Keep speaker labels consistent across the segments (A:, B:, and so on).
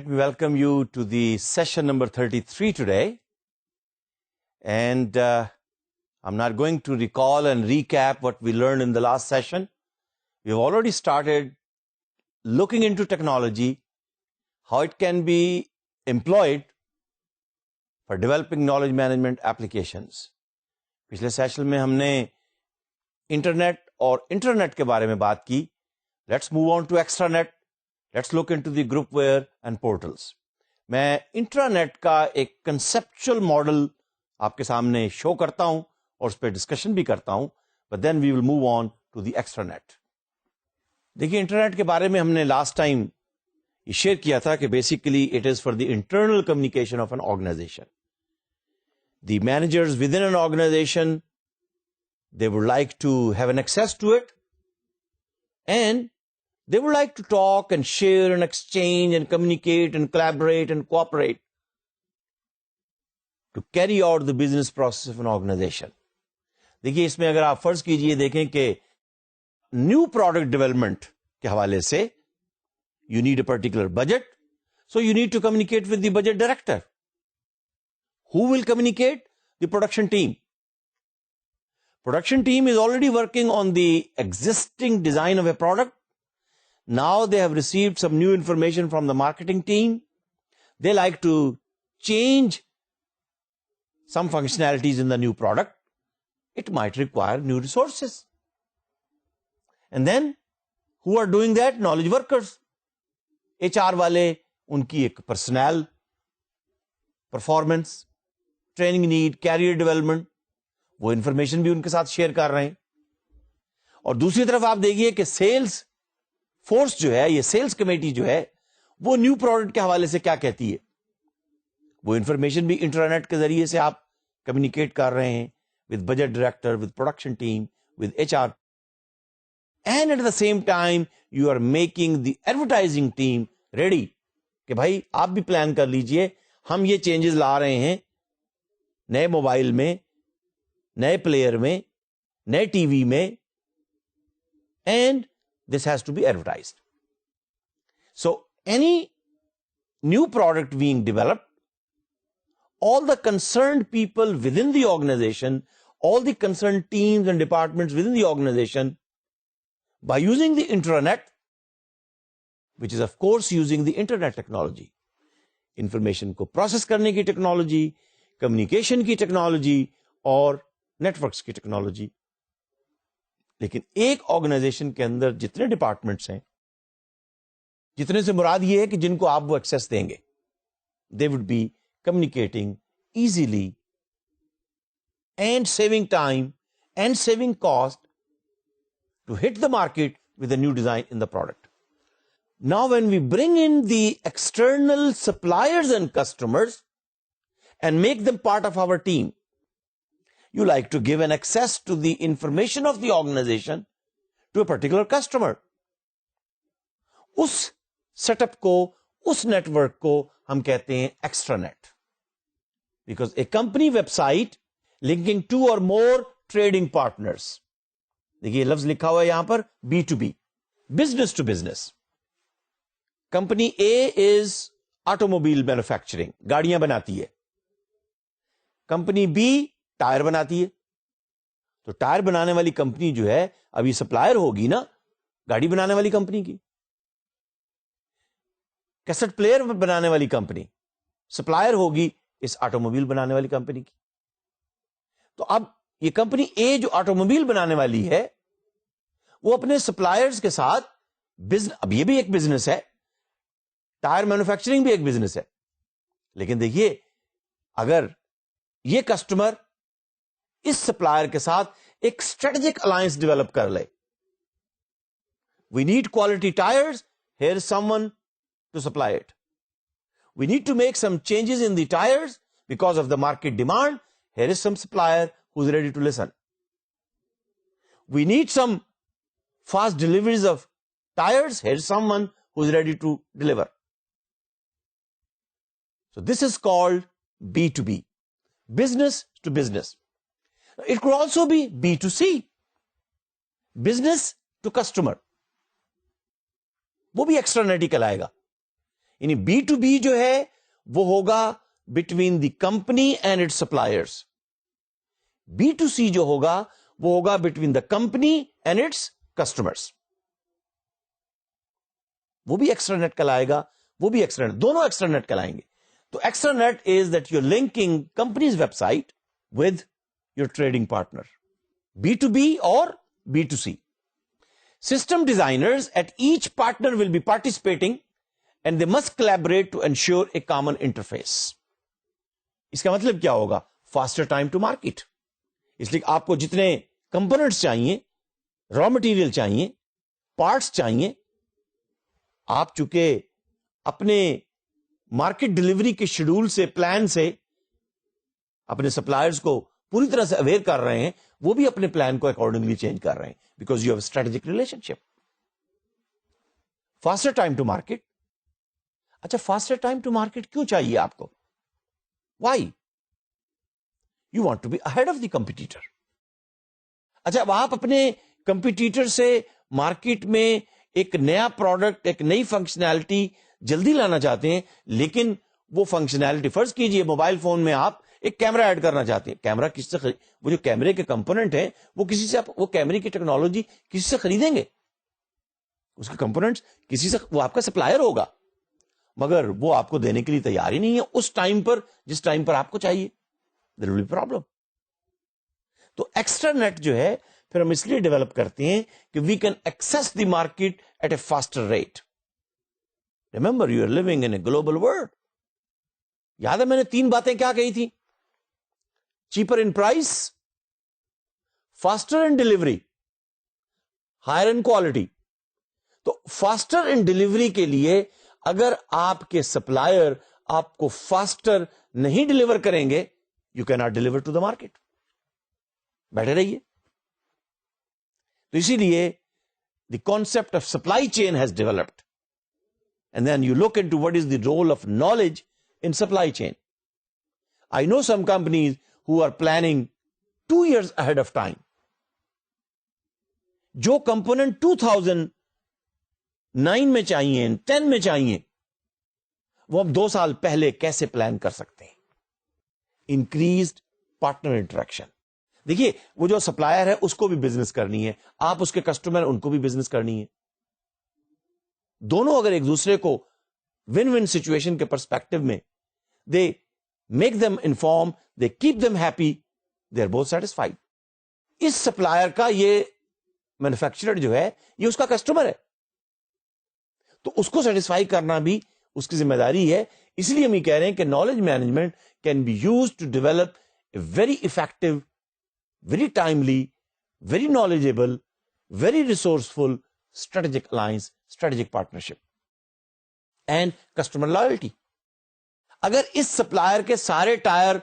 A: Let me welcome you to the session number 33 today. And I'm not going to recall and recap what we learned in the last session. We've already started looking into technology, how it can be employed for developing knowledge management applications. پچھلے session میں ہم نے internet اور internet کے بارے میں بات کی. Let's move on to extra net. Let's look into the groupware and portals. میں انٹرانیٹ کا ایک کنسپچل ماڈل آپ کے سامنے شو کرتا ہوں اور اس پہ ڈسکشن بھی کرتا ہوں, but then we will move on to the extra net. دیکھیے انٹرنیٹ کے بارے میں ہم نے لاسٹ ٹائم یہ شیئر کیا تھا کہ basically it is for the internal communication of an organization. The managers within an organization, they would like to have an access to it, and they would like to talk and share and exchange and communicate and collaborate and cooperate to carry out the business process of an organization. دیکھیے اس میں اگر آپ فرض کیجئے دیکھیں کہ new product development کے حوالے سے you need a particular budget, so you need to communicate with the budget director. Who will communicate? The production team. Production team is already working on the existing design of a product. Now they have received some new information from the marketing team. They like to change some functionalities in the new product. It might require new resources. And then, who are doing that? Knowledge workers. HR والے ان کی ایک personnel, performance, training need, career development, وہ information بھی ان کے ساتھ share کر رہے ہیں. اور دوسری طرف آپ دیکھیے کہ سیلز فورس جو ہے, یہ سیلز کمیٹی جو ہے, وہ نیو پروڈکٹ کے حوالے سے کیا کہتی ہے. وہ انفارمیشن بھی انٹرنیٹ کے ذریعے سے آپ کمیونیکیٹ کر رہے ہیں with budget director, with production team, with HR. And at the same time you are making the advertising team ready کہ بھائی آپ بھی پلان کر لیجئے, ہم یہ چینجز لا رہے ہیں نئے موبائل میں, نئے پلیئر میں, نئے ٹی وی میں, and this has to be advertised. So any new product being developed, all the concerned people within the organization, all the concerned teams and departments within the organization, by using the intranet, which is of course using the internet technology, information کو process کرنے کی technology, communication کی technology اور networks کی technology. لیکن ایک organization کے اندر جتنے ڈپارٹمنٹس ہیں, جتنے سے مراد یہ ہے کہ جن کو آپ وہ ایکسس دیں گے, they would be communicating easily and saving time and saving cost to hit the market with a new design in the product. Now when we bring in the external suppliers and customers and make them part of our team, you like to give an access to the information of the organization to a particular customer. اس set up کو, اس network کو ہم کہتے ہیں extra net. Because a company website linking to اور more trading partners. دیکھیے لفظ لکھا ہوا ہے یہاں پر B2B, business to business. Company A is automobile manufacturing, گاڑیاں بناتی ہے. کمپنی B ٹائر بناتی ہے. تو ٹائر بنانے والی کمپنی جو ہے ابھی سپلائر ہوگی نا گاڑی بنانے والی کمپنی کی. کیسٹ پلیئر بنانے والی کمپنی سپلائر ہوگی اس آٹو موبائل بنانے والی کمپنی کی. تو اب یہ کمپنی A جو آٹو موبائل بنانے والی ہے وہ اپنے سپلائرز کے ساتھ اب یہ بھی ایک بزنس ہے, ٹائر مینوفیکچرنگ بھی ایک بزنس ہے. لیکن دیکھیے اگر یہ کسٹمر اس سپلائر کے ساتھ ایک اسٹریٹجک الائنس ڈیولپ کر لے, we need quality tyres, here is someone to supply it. We need to make some changes in the tires because of the market demand. Here is some supplier who's ready to listen. We need some fast deliveries of tires. Here's someone who's ready to deliver. So this is called B2B, business to business. It could also be B2C, business to customer. وہ بھی extra net ہی کہلائے گا. یعنی be to be جو ہے وہ ہوگا between the company and its suppliers. B to C جو ہوگا وہ ہوگا between the company and its customers. وہ بھی ایکسٹرا نیٹ کلائے گا, وہ بھی ایکسٹرا نیٹ, دونوں ایکسٹرا نیٹ کلائیں گے. تو extranet is that you linking companies website with your trading partner, B to B اور B to C. System designers at each partner will be participating and they must collaborate to ensure a common interface. اس کا مطلب کیا ہوگا؟ faster time to market. اس لیے آپ کو جتنے components چاہیے, را مٹیریل چاہیے, پارٹس چاہیے, آپ چونکہ اپنے مارکیٹ ڈلیوری کے شیڈول سے, پلان سے اپنے سپلائرز کو پوری طرح سے اویئر کر رہے ہیں, وہ بھی اپنے پلان کو اکارڈنگلی چینج کر رہے ہیں, because you have strategic relationship. Faster time to market. اچھا, فاسٹر ٹائم ٹو مارکیٹ کیوں چاہیے آپ کو؟ Why? You want to be ahead of the competitor. اچھا, اب آپ اپنے کمپیٹیٹر سے مارکیٹ میں ایک نیا پروڈکٹ, ایک نئی فنکشنالٹی جلدی لانا چاہتے ہیں, لیکن وہ فنکشنالٹی, فرض کیجئے موبائل فون میں آپ ایک کیمرہ ایڈ کرنا چاہتے ہیں. کیمرہ کس سے وہ جو کیمرے کے کمپوننٹ ہیں وہ کسی سے, وہ کیمرے کی ٹیکنالوجی کسی سے خریدیں گے؟ اس کے کمپوننٹس کسی سے, وہ آپ کا سپلائر ہوگا, مگر وہ آپ کو دینے کے لیے تیار ہی نہیں ہے اس ٹائم پر جس ٹائم پر آپ کو چاہیے. دیر ول بی پرابلم. تو ایکسٹرا نیٹ جو ہے پھر ہم اس لیے ڈیولپ کرتے ہیں کہ we can access the market at a faster rate. Remember, you are living in a global world. یاد ہے میں نے 3 باتیں کیا کہی تھی؟ Cheaper in price, faster in delivery, higher in quality. تو فاسٹر ان ڈلیوری کے لیے اگر آپ کے سپلائر آپ کو فاسٹر نہیں ڈلیور کریں گے, you can not deliver to the market. بیٹھے رہیے. تو اسی لیے the concept of supply chain has developed, and then you look into what is the role of knowledge in supply chain. I know some companies who are planning 2 years ahead of time. جو component 2009 میں چاہیے, 10 میں چاہیے, وہ ہم 2 سال پہلے کیسے پلان کر سکتے ہیں؟ Increased partner interaction. دیکھیے, وہ جو سپلائر ہے اس کو بھی بزنس کرنی ہے, آپ اس کے کسٹمر ان کو بھی بزنس کرنی ہے. دونوں اگر ایک دوسرے کو ون ون سچویشن کے پرسپیکٹو میں they make them inform, they keep them happy, they are both satisfied. اس سپلائر کا یہ مینوفیکچرر جو ہے یہ اس کا کسٹمر ہے, تو اس کو سیٹسفائی کرنا بھی اس کی ذمہ داری ہے. اس لیے ہم یہ کہہ رہے ہیں کہ knowledge management can be use to develop a very effective, very timely, very knowledgeable, very resourceful strategic alliance, strategic partnership and customer loyalty. اگر اس سپلائر کے سارے ٹائر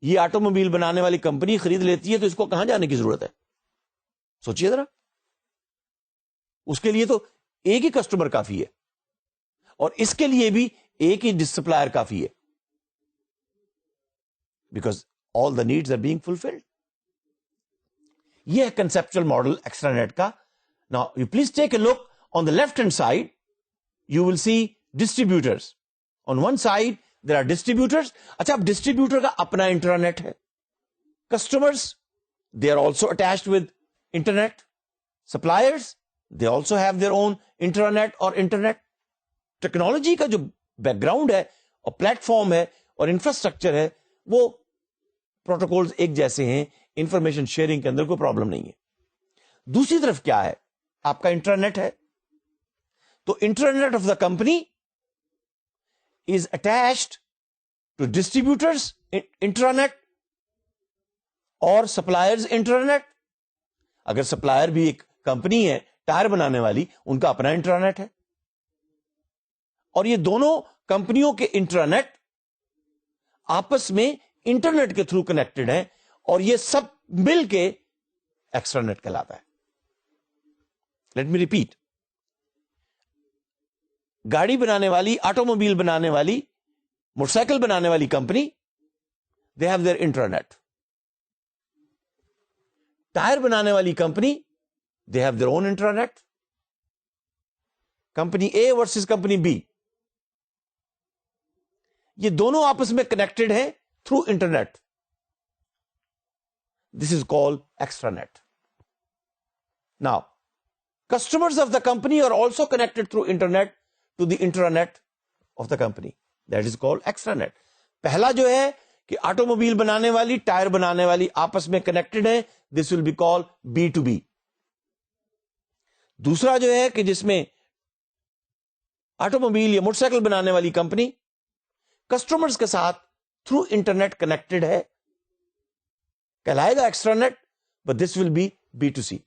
A: یہ آٹو موبائل بنانے والی کمپنی خرید لیتی ہے تو اس کو کہاں جانے کی ضرورت ہے؟ سوچئے ذرا. اس کے لیے تو ایک ہی کسٹمر کافی ہے, اور اس کے لیے بھی ایک ہی سپلائر کافی ہے, because all the needs are being fulfilled. یہ ہے کنسپچل ماڈل ایکسٹرا نیٹ کا. Now you please take a look on the left hand side. You will see distributors. On one side there are distributors. اچھا, اب distributor کا اپنا intranet ہے. Customers, they are also attached with internet. Suppliers, they also have their own intranet اور internet. Technology کا جو back ground ہے اور پلیٹ فارم ہے اور انفراسٹرکچر ہے وہ پروٹوکولز ایک جیسے ہیں, انفارمیشن شیئرنگ کے اندر کوئی پرابلم نہیں ہے. دوسری طرف کیا ہے؟ آپ کا انٹرنیٹ ہے. تو internet of the company is attached to distributors internet اور سپلائرز انٹرنیٹ. اگر سپلائر بھی ایک کمپنی ہے ٹائر بنانے والی, ان کا اپنا انٹرنیٹ ہے, اور یہ دونوں کمپنیوں کے انٹرنیٹ آپس میں انٹرنیٹ کے تھرو کنیکٹڈ ہیں, اور یہ سب مل کے ایکسٹرا نیٹ کہلاتا ہے. Let me repeat. گاڑی بنانے والی, آٹو موبائل بنانے والی, موٹر سائیکل بنانے والی company, they have their internet. Tyre بنانے والی company, they have their own internet. Company A versus company B, یہ دونوں آپس میں کنیکٹڈ ہیں through internet. This is called extra net. Now customers of the company are also connected through internet to the intranet of the company. That is called extranet. پہلا جو ہے کہ auto mobile بنانے والی, ٹائر بنانے والی آپس میں کنیکٹڈ ہے, this will be called B2B. دوسرا جو ہے کہ جس میں آٹو موبائل یا موٹر سائیکل بنانے والی کمپنی کسٹمرز کے ساتھ تھرو انٹرنیٹ کنیکٹڈ ہے, کہلائے گا extranet, but this will be B2C.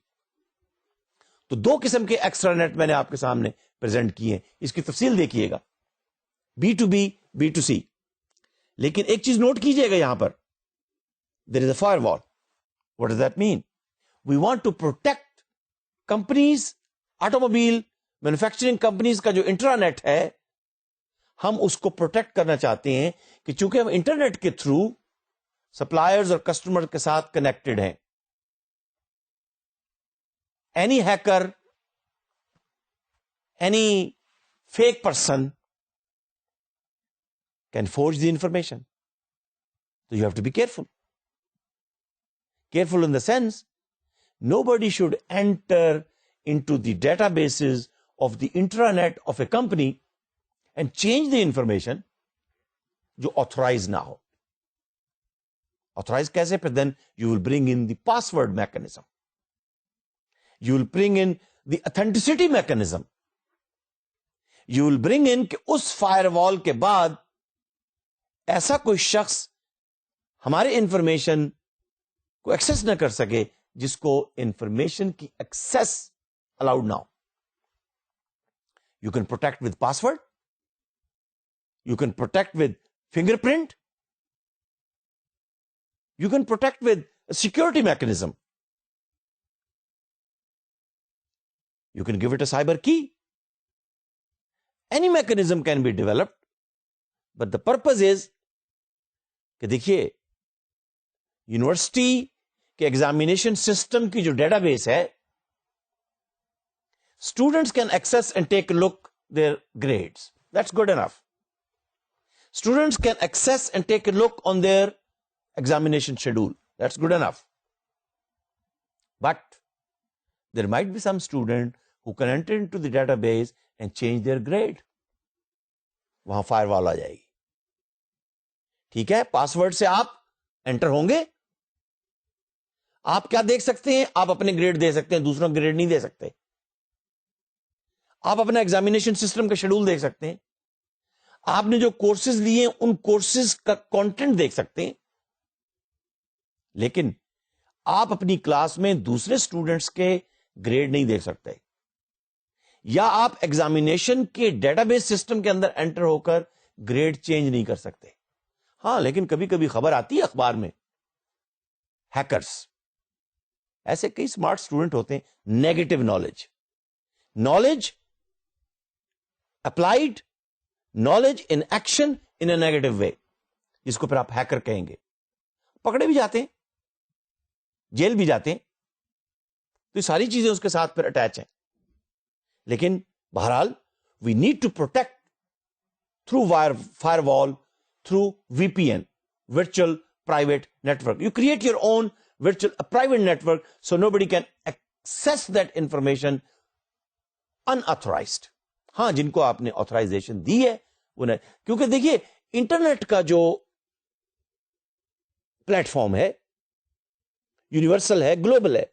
A: تو دو قسم کے ایکسٹرا نیٹ میں نے آپ کے سامنے پریزنٹ کیے ہیں, اس کی تفصیل دیکھیے گا, B2B, B2C. لیکن ایک چیز نوٹ کیجئے گا یہاں پر, there is a firewall. What does that mean? We want to protect companies, automobile manufacturing companies کا جو انٹرانیٹ ہے, ہم اس کو پروٹیکٹ کرنا چاہتے ہیں کہ چونکہ ہم انٹرنیٹ کے تھرو سپلائرز اور کسٹمر کے ساتھ کنیکٹڈ ہیں. Any hacker, any fake person can forge the information. So you have to be careful. Careful in the sense, nobody should enter into the databases of the intranet of a company and change the information جو authorized نہ ہو. Authorized کیسے؟ But then you will bring in the password mechanism. You will bring in the authenticity mechanism. You will bring in کہ اس firewall کے بعد ایسا کوئی شخص ہمارے انفارمیشن کو ایکسس نہ کر سکے جس کو انفارمیشن کی ایکسس الاؤڈ نہ ہو. You can protect with password. You can protect with fingerprint. You can protect with a security mechanism. You can give it a cyber key. Any mechanism can be developed, but the purpose is کہ دیکھیے university کے examination system کی جو database ہے, students can access and take look their grades. That's good enough. Students can access and take a look on their examination schedule. That's good enough. But there might be some student who can enter into the database and change their grade. وہاں fire وال آ جائے گی. ٹھیک ہے, password سے آپ inter ہوں گے. آپ کیا دیکھ سکتے ہیں؟ آپ اپنے گریڈ دے سکتے ہیں, دوسروں گریڈ نہیں دے سکتے. آپ اپنا ایگزامینیشن سسٹم کا شیڈول دیکھ سکتے ہیں. آپ نے جو کورسز لیے ان کورسز کا کانٹینٹ دیکھ سکتے ہیں. لیکن آپ اپنی کلاس میں دوسرے اسٹوڈنٹس کے گریڈ نہیں دیکھ سکتے, یا آپ ایگزامینیشن کے ڈیٹا بیس سسٹم کے اندر انٹر ہو کر گریڈ چینج نہیں کر سکتے. ہاں, لیکن کبھی کبھی خبر آتی ہے اخبار میں, ہیکرز, ایسے کئی اسمارٹ اسٹوڈنٹ ہوتے ہیں. Negative knowledge applied knowledge in action in a negative way, جس کو پھر آپ ہیکر کہیں گے. پکڑے بھی جاتے ہیں, جیل بھی جاتے ہیں, تو یہ ساری چیزیں اس کے ساتھ پھر اٹیچ ہیں. لیکن بہرحال we need to protect through firewall, through VPN, virtual private network. You create your own virtual private network so nobody can access that information unauthorized. ہاں, جن کو آپ نے آتھرائزیشن دی ہے انہیں, کیونکہ دیکھیے انٹرنیٹ کا جو پلیٹ فارم ہے یونیورسل ہے, گلوبل ہے.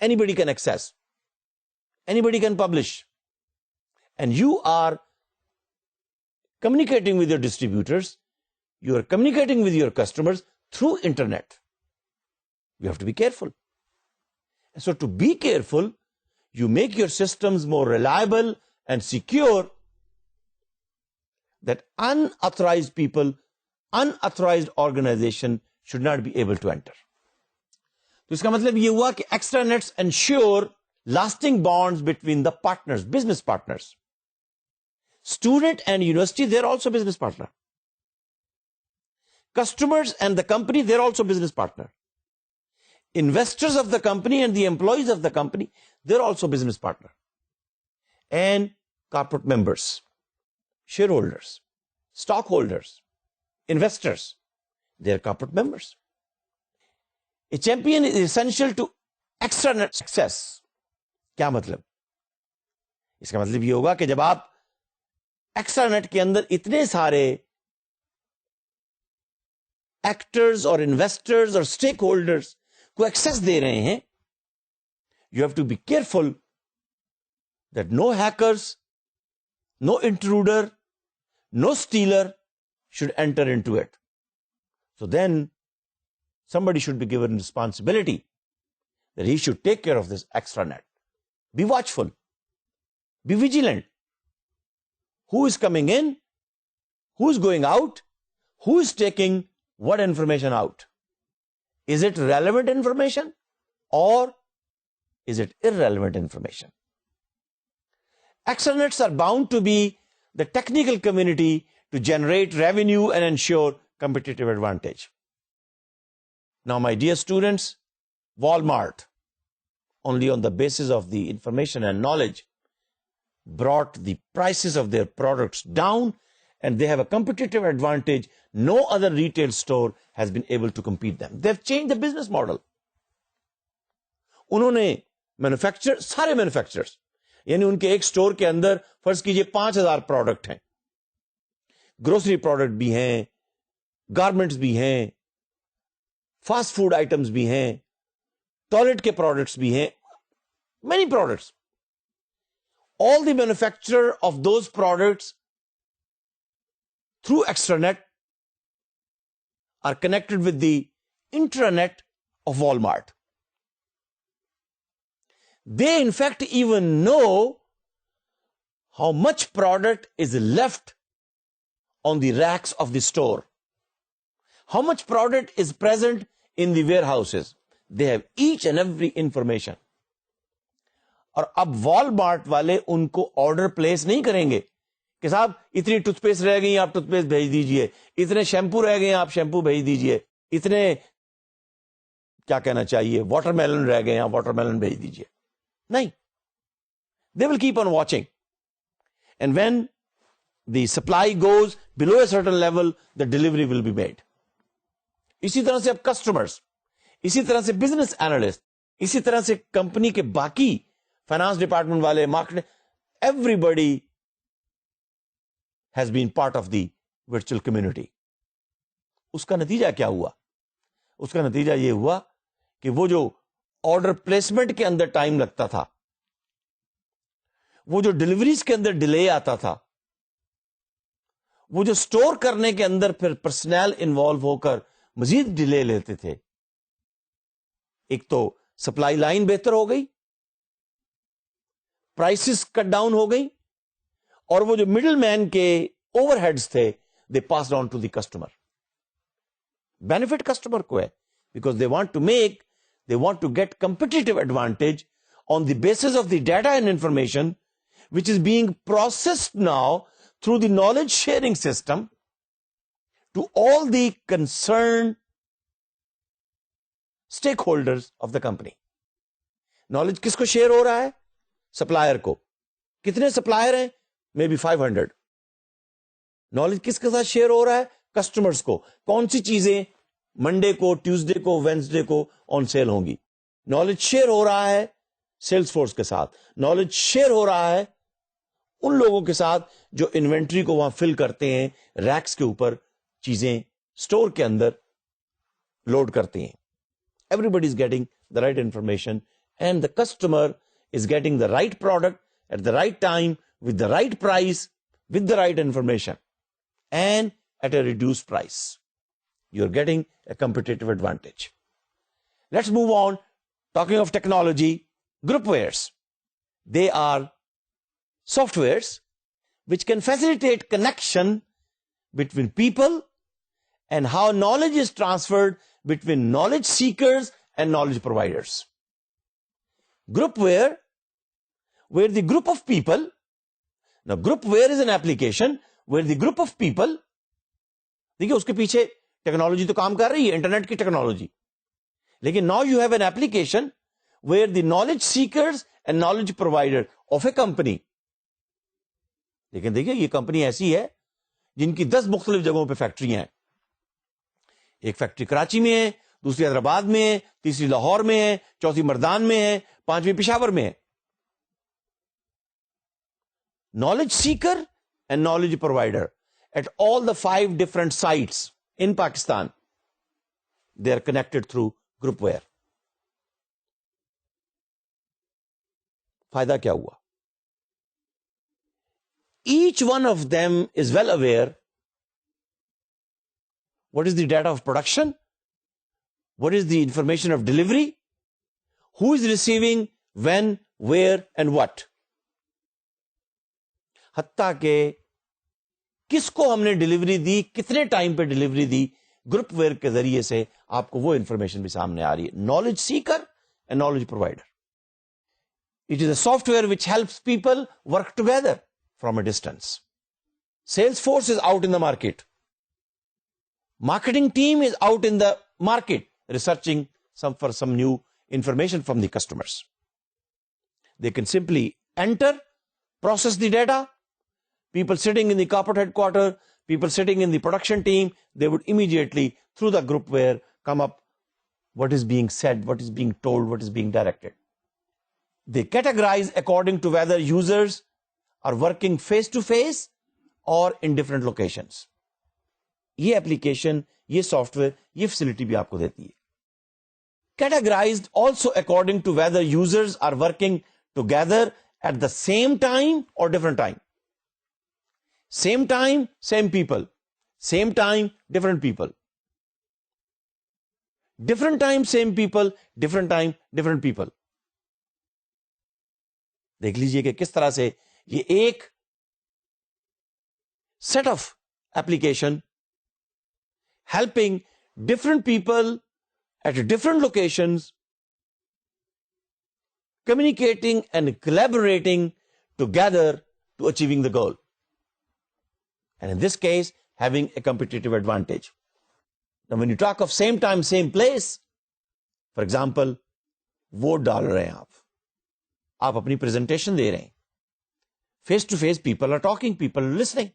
A: Anybody can access, anybody can publish, and you are communicating with your distributors, you are communicating with your customers through internet. You have to be careful. So to be careful, you make your systems more reliable and secure, that unauthorized people, unauthorized organization should not be able to enter. تو اس کا مطلب یہ ہوا کہ extra nets ensure lasting bonds between the partners, business partners. Student and university, they're also business partner. Customers and the company, they're also business partner. Investors of the company and the employees of the company, they're also business partner. And corporate members, shareholders. stockholders, investors, they are corporate members. A champion is essential to extranet success. کیا مطلب؟ اس کا مطلب یہ ہوگا کہ جب آپ ایکسٹرانیٹ کے اندر اتنے سارے ایکٹرز اور انویسٹرز اور اسٹیک ہولڈرز کو ایکسس دے رہے ہیں, you have to be careful that no hackers, no intruder, no stealer should enter into it. So then somebody should be given responsibility that he should take care of this extranet. Be watchful. Be vigilant. Who is coming in? Who is going out? Who is taking what information out? Is it relevant information or is it irrelevant information? Extranets are bound to be the technical community to generate revenue and ensure competitive advantage. Now, my dear students, Walmart, only on the basis of the information and knowledge, brought the prices of their products down, and they have a competitive advantage. No other retail store has been able to compete them. They've changed the business model. انہوں نے سارے manufacturers, یعنی ان کے ایک store کے اندر فرض کیجئے 5000 product ہیں, گروسری پروڈکٹ بھی ہیں, گارمنٹس بھی ہیں, فاسٹ فوڈ آئٹمس بھی ہیں, ٹوائلٹ کے پروڈکٹس بھی ہیں, many products. All the manufacturer of those products through extranet are connected with the intranet of Walmart. They in fact even know how much product is left on the racks of the store, how much product is present in the warehouses. They have each and every information. اور اب Walmart والے ان کو order place نہیں کریں گے کہ صاحب اتنی ٹوتھ پیسٹ رہ گئی آپ ٹوتھ پیسٹ بھیج دیجئے, اتنے شیمپو رہ گئے آپ شیمپو بھیج دیجئے, اتنے کیا کہنا چاہیے واٹر میلن رہ گئے آپ واٹر میلن بھیج دیجئے. نہیں, they will keep on watching, and when the supply goes below a certain level, the delivery will be made. اسی طرح سے اب کسٹمرز, اسی طرح سے بزنس اینالسٹ, اسی طرح سے کمپنی کے باقی فائنانس ڈپارٹمنٹ والے, market, everybody has been part of the virtual community. اس کا نتیجہ کیا ہوا؟ اس کا نتیجہ یہ ہوا کہ وہ جو آرڈر پلیسمنٹ کے اندر ٹائم لگتا تھا, وہ جو ڈلیوریز کے اندر ڈیلے آتا تھا, وہ جو سٹور کرنے کے اندر پھر پرسنل انوالو ہو کر مزید ڈیلے لیتے تھے, ایک تو سپلائی لائن بہتر ہو گئی, پرائسز کٹ ڈاؤن ہو گئی, اور وہ جو مڈل مین کے اوور ہیڈز تھے they passed on to the customer. Benefit customer کو ہے, because they want to get competitive advantage on the basis of the data and information which is being processed now through the knowledge sharing system to all the concerned stakeholders of the company. Knowledge کس کو share ہو رہا ہے؟ Supplier کو. کتنے supplier ہیں؟ May be 500. Knowledge کس کے ساتھ شیئر ہو رہا ہے؟ کسٹمرز کو. کون سی چیزیں منڈے کو, ٹیوزڈے کو, وینسڈے کو آن سیل ہوں گی. نالج شیئر ہو رہا ہے سیلز فورس کے ساتھ. نالج شیئر ہو رہا ہے ان لوگوں کے ساتھ جو انوینٹری کو وہاں فل کرتے ہیں, ریکس کے اوپر چیزیں اسٹور کے اندر لوڈ کرتے ہیں. Everybody is getting the right information and the customer is getting the right product at the right time with the right price with the right information and at a reduced price. You're getting a competitive advantage. Let's move on. Talking of technology, groupwares. They are softwares which can facilitate connection between people and how knowledge is transferred between knowledge seekers and knowledge providers. Groupware, where the group of people, now groupware is an application where the group of people, دیکھیں اس کے پیچھے technology تو کام کر رہی ہے, internet کی technology, لیکن now you have an application where the knowledge seekers and knowledge provider of a company, لیکن دیکھیں یہ کمپنی ایسی ہے جن کی 10 مختلف جگہوں پہ فیکٹریاں ہیں. ایک فیکٹری کراچی میں ہے, دوسری حیدرآباد میں ہے, تیسری لاہور میں ہے, چوتھی مردان میں ہے, پانچویں پشاور میں ہے. Knowledge seeker and knowledge provider at all the 5 different sites in Pakistan, they are connected through groupware. فائدہ کیا ہوا؟ Each one of them is well aware what is the data of production, what is the information of delivery, who is receiving, when, where and what. حتیٰ کہ کس کو ہم نے delivery دی, کتنے ٹائم پہ ڈلیوری دی, گروپ ویئر کے ذریعے سے آپ کو وہ انفارمیشن بھی سامنے آ رہی ہے. Knowledge seeker and knowledge provider. It is a software which helps people work together from a distance. Sales force is out in the market. Marketing team is out in the market researching for some new information from the customers. They can simply enter, process the data. People sitting in the corporate headquarters, people sitting in the production team, they would immediately, through the groupware, come up what is being said, what is being told, what is being directed. They categorize according to whether users are working face to face or in different locations. یہ application, یہ soft where, یہ facility بھی آپ کو دیتی ہے. Categorized also according to whether users are working together at the same time or different time. Same time, same people. Same time, different people. Different time, same people. Different time, different people. دیکھ لیجئے کہ کس طرح سے یہ ایک set of application helping different people at different locations, communicating and collaborating together to achieving the goal. And in this case, having a competitive advantage. Now, when you talk of same time, same place, for example, vote ڈال رہے ہیں آپ اپنی presentation دے رہے ہیں, face to face people are talking, people are listening,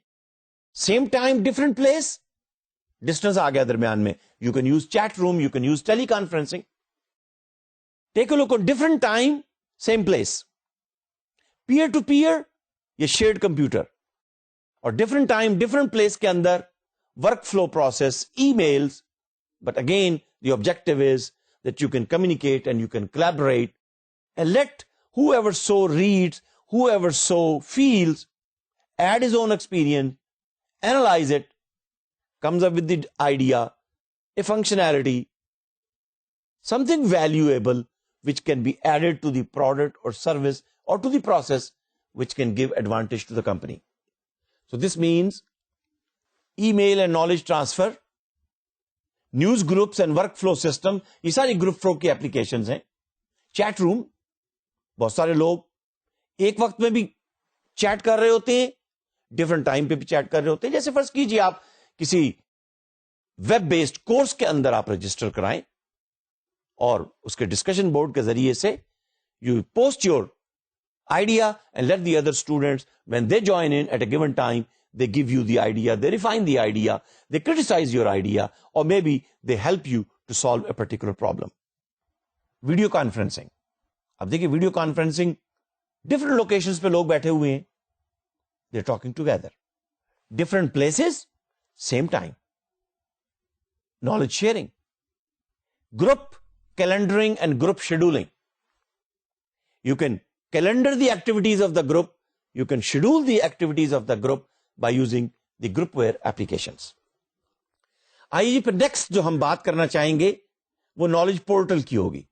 A: same time different place, distance آ گیا درمیان میں, you can use chat room, you can use teleconferencing. Take a look on different time same place, peer to peer یہ shared computer, اور different time different place کے اندر workflow process, emails. But again the objective is that you can communicate and you can collaborate and let whoever so reads, whoever so feels, add his own experience, analyze it, comes up with the idea, a functionality, something valuable which can be added to the product or service or to the process which can give advantage to the company. So this means email and knowledge transfer, news groups and work flu system, یہ ساری group flu کی applications ہیں. Chat room, بہت سارے لوگ ایک وقت میں بھی چیٹ کر رہے ہوتے ہیں, ڈفرنٹ ٹائم پہ بھی چیٹ کر رہے ہوتے ہیں. جیسے فرض کیجیے آپ کسی ویب بیسڈ کورس کے اندر آپ رجسٹر کرائیں اور اس کے ڈسکشن بورڈ کے ذریعے سے you post your idea and let the other students when they join in at a given time, they give you the idea, they refine the idea, they criticize your idea, or maybe they help you to solve a particular problem. Video conferencing. اب دیکھیں video conferencing, different locations پہ لوگ بیٹھے ہوئے ہیں, they're talking together. Different places, same time. Knowledge sharing. Group calendaring and group scheduling. You can calendar the activities of the group, you can schedule the activities of the group by using the groupware applications. آئیے جی پھر next جو ہم بات کرنا چاہیں گے وہ knowledge portal کی ہوگی.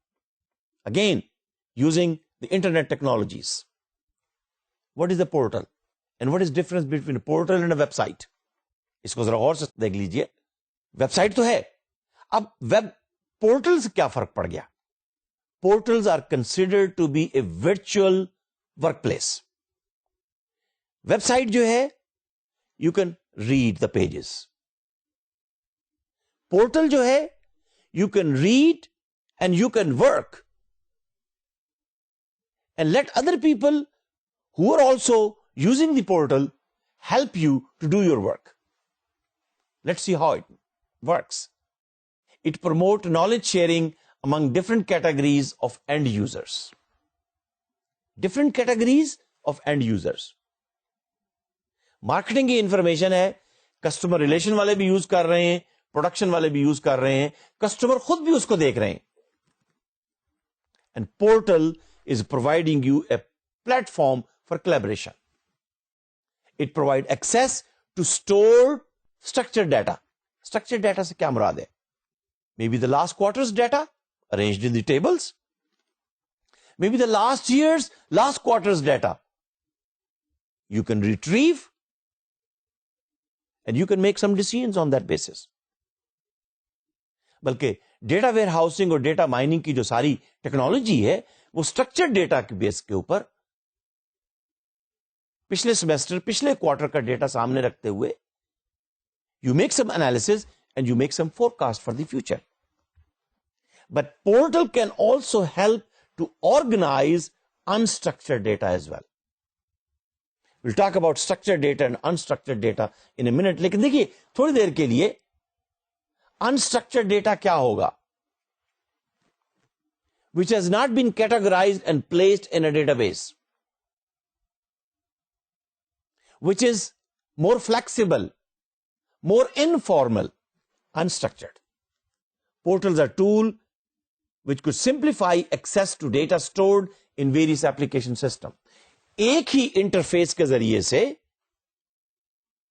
A: Again using the internet technologies. What is the portal and what is difference between portal and a website? اس کو ذرا غور سے دیکھ لیجئے. ویب سائٹ تو ہے, اب ویب پورٹل سے کیا فرق پڑ گیا؟ Portals are considered to be a virtual workplace. Website جو ہے you can read the pages. Portal جو ہے you can read and you can work and let other people who are also using the portal help you to do your work. Let's see how it works. It promotes knowledge sharing among different categories of end users. Different categories of end users. Marketing کی information ہے, customer relation والے بھی use کر رہے ہیں, production والے بھی use کر رہے ہیں, کسٹمر خود بھی اس کو دیکھ رہے ہیں. And portal is providing you a platform for collaboration. It provide access to store structured data. Structured data سے کیا مراد ہے؟ May be the last quarters data arranged in the tables, maybe the last quarter's data you can retrieve and you can make some decisions on that basis. بلکہ data where housing اور data mining کی جو ساری technology ہے وہ structured data کے بیس کے اوپر پچھلے سیمسٹر پچھلے کوارٹر کا ڈیٹا سامنے رکھتے ہوئے you make some analysis and you make some forecast for the future. But portal can also help to organize unstructured data as well. We'll talk about structured data and unstructured data in a minute. لیکن دیکھیے تھوڑی دیر کے لیے unstructured data کیا ہوگا؟ Which has not been categorized and placed in a database. Which is more flexible, more informal, unstructured. Portals are tools which could simplify access to data stored in various application system. ایک ہی interface کے ذریعے سے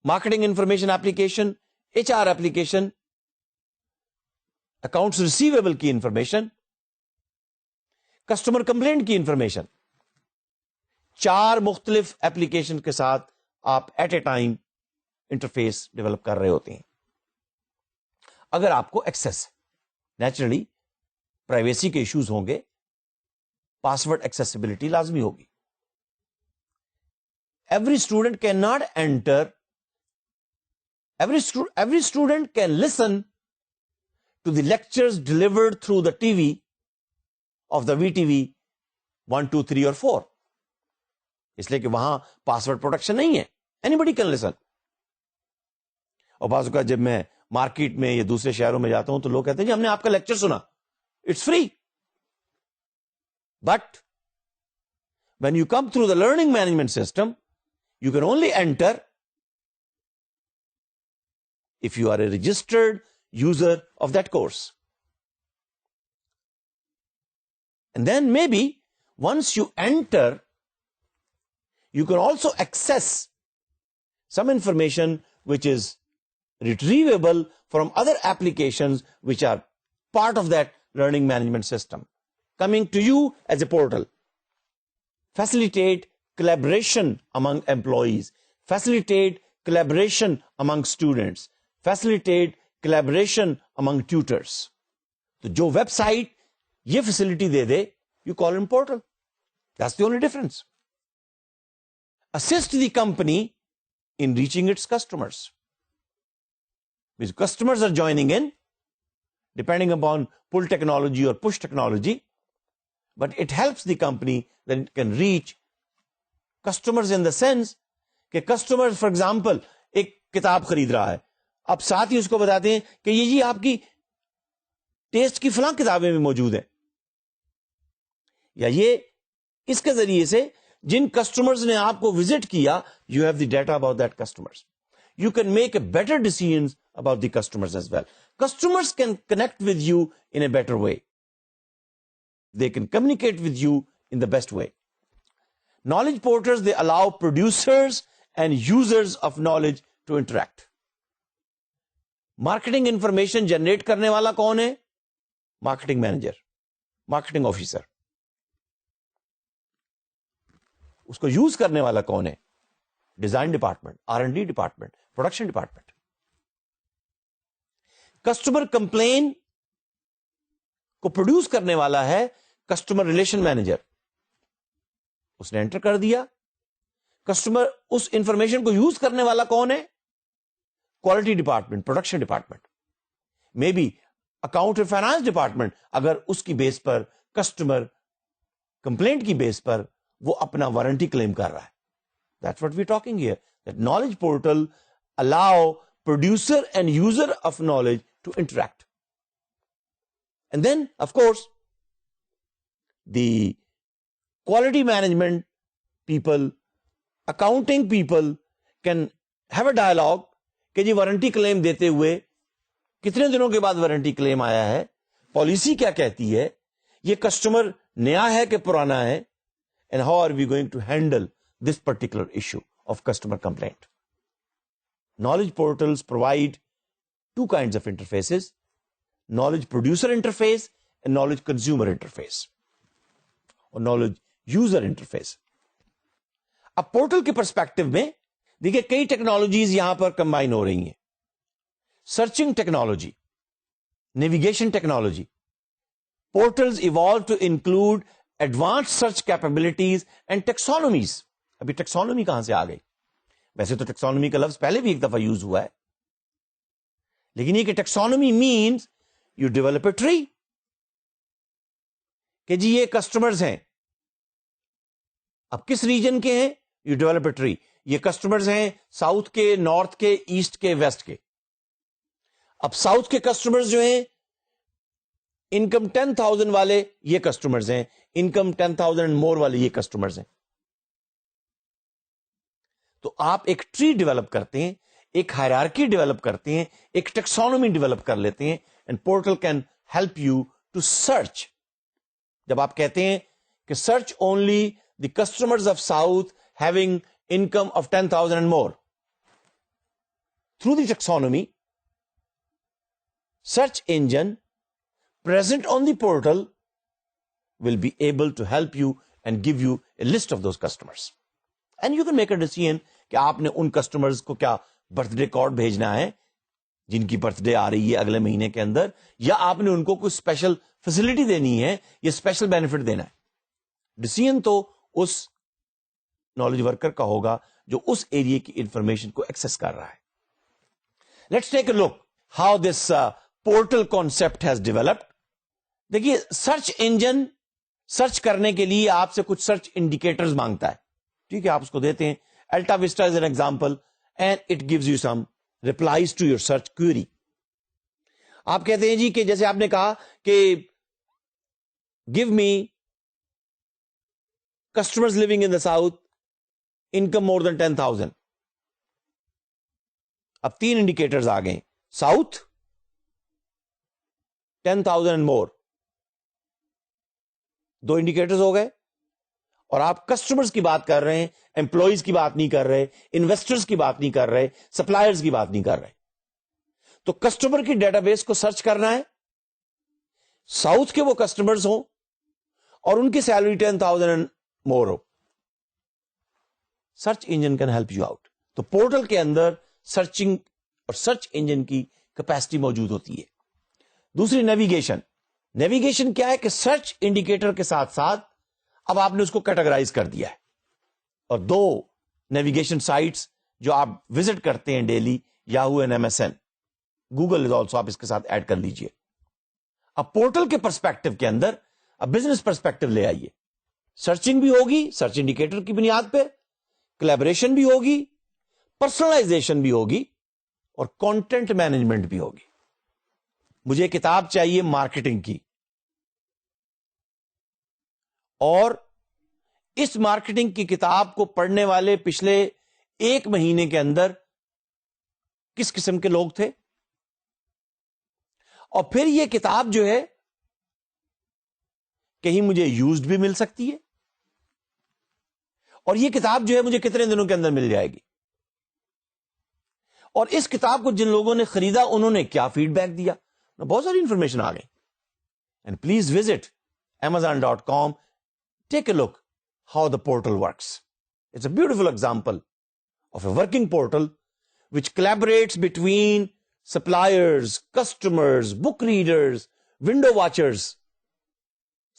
A: marketing information application, H R application, accounts receivable کی information, customer complaint کی information, 4 مختلف application کے ساتھ آپ at a time interface develop کر رہے ہوتے ہیں. اگر آپ کو ایکسس نیچرلی پرائیویسی کے ایشوز ہوں گے, پاسورڈ ایکسیسیبلٹی لازمی ہوگی. Every student can not enter, every student can listen to the lectures delivered through the T V of the V T V 1, 2, 3 اور 4, اس لیے کہ وہاں پاسورڈ پروٹیکشن نہیں ہے. Anybody can listen. اور بعض اوقات جب میں مارکیٹ میں یا دوسرے شہروں میں جاتا ہوں تو لوگ کہتے ہیں جی ہم نے آپ کا لیکچر سنا, it's free. But when you come through the learning management system, you can only enter if you are a registered user of that course. And then maybe once you enter, you can also access some information which is retrievable from other applications which are part of that learning management system, coming to you as a portal. Facilitate collaboration among employees, facilitate collaboration among students, facilitate collaboration among tutors. تو جو web site یہ facility they they, you call it portal. That's the only difference. Assist the company in reaching its customers. Because customers are joining in, depending upon pull technology or push technology, but it helps the company that it can reach customers in the sense کہ customer for example ایک کتاب خرید رہا ہے, اب ساتھ ہی اس کو بتاتے ہیں کہ یہ جی آپ کی ٹیسٹ کی فلاں کتابیں بھی موجود ہیں, یا یہ اس کے ذریعے سے جن کسٹمرز نے آپ کو وزٹ کیا, you have the data about that customers. You can make a better decisions about the customers as well. Customers can connect with you in a better way. They can communicate with you in the best way. Knowledge portals, they allow producers and users of knowledge to interact. Marketing information generate کرنے والا کون ہے؟ Marketing manager, marketing officer. اس کو use کرنے والا کون ہے؟ Design department, R&D department, production department. Customer complain کو پروڈیوس کرنے والا ہے کسٹمر ریلیشن مینیجر. اس نے انٹر کر دیا. کسٹمر اس انفارمیشن کو یوز کرنے والا کون ہے؟ Quality department, production department, may be account اور فائنانس ڈپارٹمنٹ, اگر اس کی بیس پر کسٹمر کمپلینٹ کی بیس پر وہ اپنا وارنٹی کلیم کر رہا ہے. That's what we're talking here. That knowledge portal allow producer and user of knowledge to interact. And then, of course, the quality management people, accounting people can have a dialogue کہ جی warranty کلیم دیتے ہوئے کتنے دنوں کے بعد warranty کلیم آیا ہے, policy کیا کہتی ہے, یہ کسٹمر نیا ہے کہ پرانا ہے, and how are we going to handle this particular issue of customer complaint. Knowledge portals provide two kinds of interfaces, knowledge producer interface and knowledge consumer interface, or knowledge user interface. اب portal کے perspective میں دیکھیے کئی technologies یہاں پر combine ہو رہی ہیں. Searching technology, navigation technology. Portals evolve to include advance search capabilities and taxonomies. ابھی ٹیکسانومی کہاں سے آ گئی؟ ویسے تو ٹیکسانومی کا لفظ پہلے بھی ایک دفعہ یوز ہوا ہے, لیکن یہ کہ taxonomy means you develop a tree کہ جی یہ کسٹمرز ہیں, اب کس ریجن کے ہیں, یو ڈیولپ اے ٹری. یہ کسٹمرز ہیں ساؤتھ کے, نارتھ کے, ایسٹ کے, ویسٹ کے. اب ساؤتھ کے کسٹمرز جو ہیں انکم 10,000 والے یہ کسٹمرز ہیں, انکم 10,000 اینڈ مور والے یہ کسٹمرز ہیں. تو آپ ایک ٹری ڈیولپ کرتے ہیں, ایک ہائرارکی ڈیولپ کرتے ہیں, ایک ٹیکسانومی ڈیولپ کر لیتے ہیں, and portal can help you to search. جب آپ کہتے ہیں کہ search only the customers of south having income of 10,000 and more, through the taxonomy, search engine present on the portal will be able to help you and give you a list of those customers, and you can make a decision کہ آپ نے ان customers کو کیا birth day card بھیجنا ہے جن کی birth day آ رہی ہے اگلے مہینے کے اندر, یا آپ نے ان کو کوئی اسپیشل فیسلٹی دینی ہے یا اسپیشل بینیفٹ دینا ہے. ڈیسیژن تو اس نالج ورکر کا ہوگا جو اس ایریا کی انفارمیشن کو ایکسس کر رہا ہے. Let's take a look how this portal concept has developed. دیکھیے سرچ انجن سرچ کرنے کے لیے آپ سے کچھ سرچ انڈیکیٹرز مانگتا ہے, ٹھیک ہے, آپ اس کو دیتے ہیں. AltaVista is an example and it gives you some replies to your search query. آپ کہتے ہیں جی کہ جیسے آپ نے کہا کہ give me customers living in the south income more than 10,000. اب 3 انڈیکیٹرز آ گئے, ساؤتھ 10,000 اینڈ مور, 2 انڈیکیٹرز ہو گئے. اور آپ کسٹمرز کی بات کر رہے ہیں, امپلائیز کی بات نہیں کر رہے, انویسٹرز کی بات نہیں کر رہے, سپلائرز کی بات نہیں کر رہے. تو کسٹمر کی ڈیٹا بیس کو سرچ کرنا ہے, ساؤتھ کے وہ کسٹمرز ہوں اور ان کی salary 10,000 and more who. Search engine can help you out. تو پورٹل کے اندر سرچنگ اور سرچ انجن کی کیپیسٹی موجود ہوتی ہے. دوسری نیویگیشن. نیویگیشن کیا ہے کہ سرچ انڈیکیٹر کے ساتھ ساتھ اب آپ نے اس کو کیٹاگرائز کر دیا ہے, اور 2 نیویگیشن سائٹس جو آپ وزٹ کرتے ہیں daily, Yahoo and MSN, Google is also, آپ اس کے ساتھ ایڈ کر لیجئے. اب پورٹل کے پرسپیکٹو کے اندر اب بزنس پرسپیکٹو لے آئیے. سرچنگ بھی ہوگی سرچ انڈیکیٹر کی بنیاد پہ, کولیبریشن بھی ہوگی, پرسنلائزیشن بھی ہوگی, اور کانٹینٹ مینجمنٹ بھی ہوگی. مجھے کتاب چاہیے مارکیٹنگ کی, اور اس مارکیٹنگ کی کتاب کو پڑھنے والے پچھلے 1 مہینے کے اندر کس قسم کے لوگ تھے, اور پھر یہ کتاب جو ہے کہیں مجھے یوزڈ بھی مل سکتی ہے, اور یہ کتاب جو ہے مجھے کتنے دنوں کے اندر مل جائے گی, اور اس کتاب کو جن لوگوں نے خریدا انہوں نے کیا فیڈ بیک دیا. بہت ساری انفارمیشن آ گئی. And please visit amazon.com, take a look how the portal works. It's a beautiful example of a working portal which collaborates between suppliers, customers, book readers, window watchers.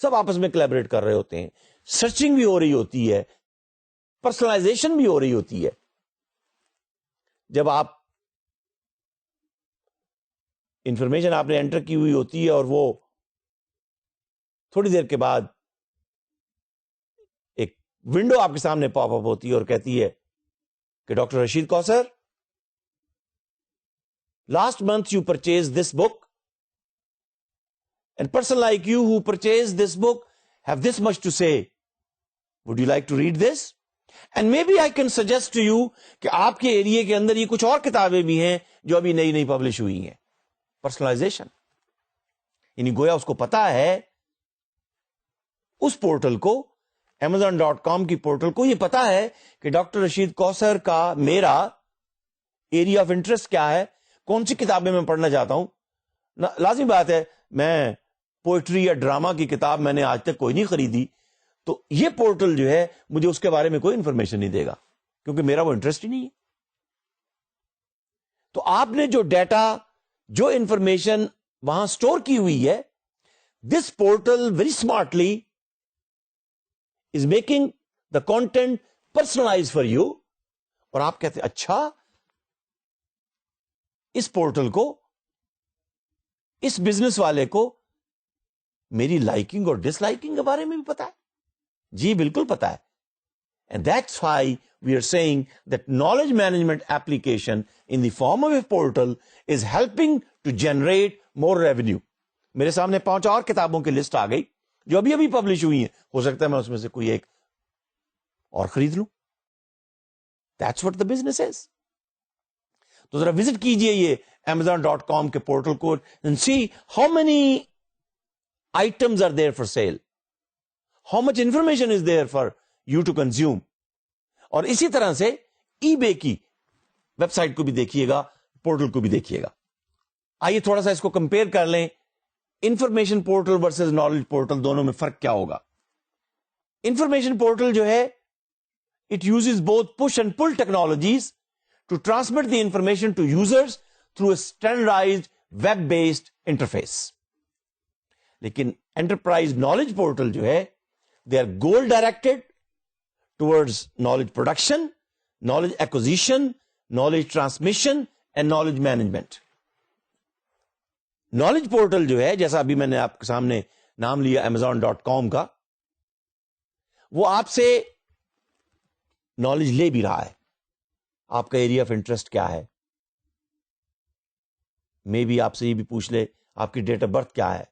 A: سب آپس میں collaborate کر رہے ہوتے ہیں, سرچنگ بھی ہو رہی ہوتی ہے, پرسنلائزیشن بھی ہو رہی ہوتی ہے. جب آپ انفارمیشن آپ نے انٹر کی ہوئی ہوتی ہے اور وہ تھوڑی دیر کے بعد ایک ونڈو آپ کے سامنے پاپ اپ ہوتی ہے اور کہتی ہے کہ doctor Rashid Kausar last month you purchased this book, and person like you who purchased this book have this much to say. Would you like to read this? And maybe I can suggest to you کہ آپ کے ایریے کے اندر یہ کچھ اور کتابیں بھی ہیں جو ابھی نئی نئی پبلش ہوئی ہیں. پرسنلائزیشن، یعنی گویا اس کو پتا ہے، اس پورٹل کو، Amazon.com کی پورٹل کو یہ پتا ہے کہ ڈاکٹر رشید کوثر کا میرا ایریا آف انٹرسٹ کیا ہے، کون سی کتابیں میں پڑھنا چاہتا ہوں. لازمی بات ہے، میں پوئٹری یا ڈراما کی کتاب میں نے آج تک کوئی نہیں خریدی، تو یہ پورٹل جو ہے مجھے اس کے بارے میں کوئی انفارمیشن نہیں دے گا کیونکہ میرا وہ انٹرسٹ ہی نہیں ہے. تو آپ نے جو ڈیٹا، جو انفارمیشن وہاں سٹور کی ہوئی ہے، this portal very smartly is making the content personalise for you. اور آپ کہتے ہیں اچھا، اس پورٹل کو، اس بزنس والے کو میری لائکنگ اور ڈس لائکنگ کے بارے میں بھی پتا ہے. جی بالکل پتا ہے. And that's why we are seeing that knowledge management application in the form of a portal is helping to generate more revenue. میرے سامنے 5 اور کتابوں کی لسٹ آ گئی جو ابھی ابھی پبلش ہوئی ہیں. ہو سکتا ہے میں اس میں سے کوئی ایک اور خرید لوں. That's what the business is. تو ذرا وزٹ کیجئے یہ Amazon.com کے پورٹل کو and see how many items are there for sale, how much information is there for you to consume. اور اسی طرح سے eBay کی ویب سائٹ کو بھی دیکھیے گا، پورٹل کو بھی دیکھیے گا. آئیے تھوڑا سا اس کو کمپیئر کر لیں. Information portal versus knowledge portal, دونوں میں فرق کیا ہوگا؟ انفارمیشن پورٹل جو ہے it uses both push and pull technologies to transmit the information to users through a standardized web-based interface. لیکن enterprise knowledge portal جو ہے they are goal directed towards knowledge production, knowledge acquisition, knowledge transmission and knowledge management. knowledge portal جو ہے، جیسا ابھی میں نے آپ کے سامنے نام لیا Amazon.com کا، وہ آپ سے نالج لے بھی رہا ہے. آپ کا ایریا آف انٹرسٹ کیا ہے، میں بھی آپ سے یہ بھی پوچھ لے آپ کی ڈیٹ آف برتھ کیا ہے.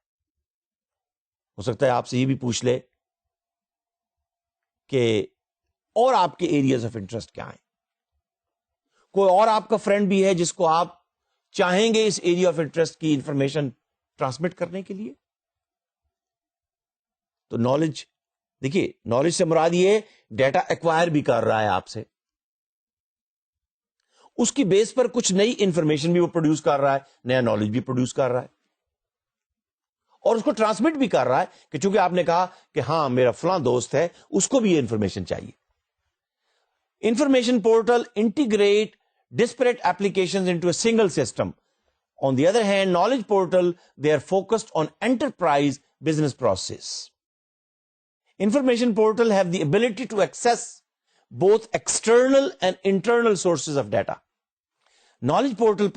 A: ہو سکتا ہے آپ سے یہ بھی پوچھ لے کہ اور آپ کے ایریاز آف انٹرسٹ کیا ہیں. کوئی اور آپ کا فرینڈ بھی ہے جس کو آپ چاہیں گے اس ایریا آف انٹرسٹ کی انفارمیشن ٹرانسمٹ کرنے کے لیے. تو نالج، دیکھیے نالج سے مراد یہ ڈیٹا ایکوائر بھی کر رہا ہے آپ سے، اس کی بیس پر کچھ نئی انفارمیشن بھی وہ پروڈیوس کر رہا ہے، نیا نالج بھی پروڈیوس کر رہا ہے، اور اس کو ٹرانسمٹ بھی کر رہا ہے کہ چونکہ آپ نے کہا کہ ہاں میرا فلاں دوست ہے، اس کو بھی یہ انفارمیشن چاہیے. Information portal integrate disparate applications into a single system. On the other hand, knowledge portal, they are focused on enterprise business process. Information portal have the ability to access both external and internal sources of data. Knowledge portal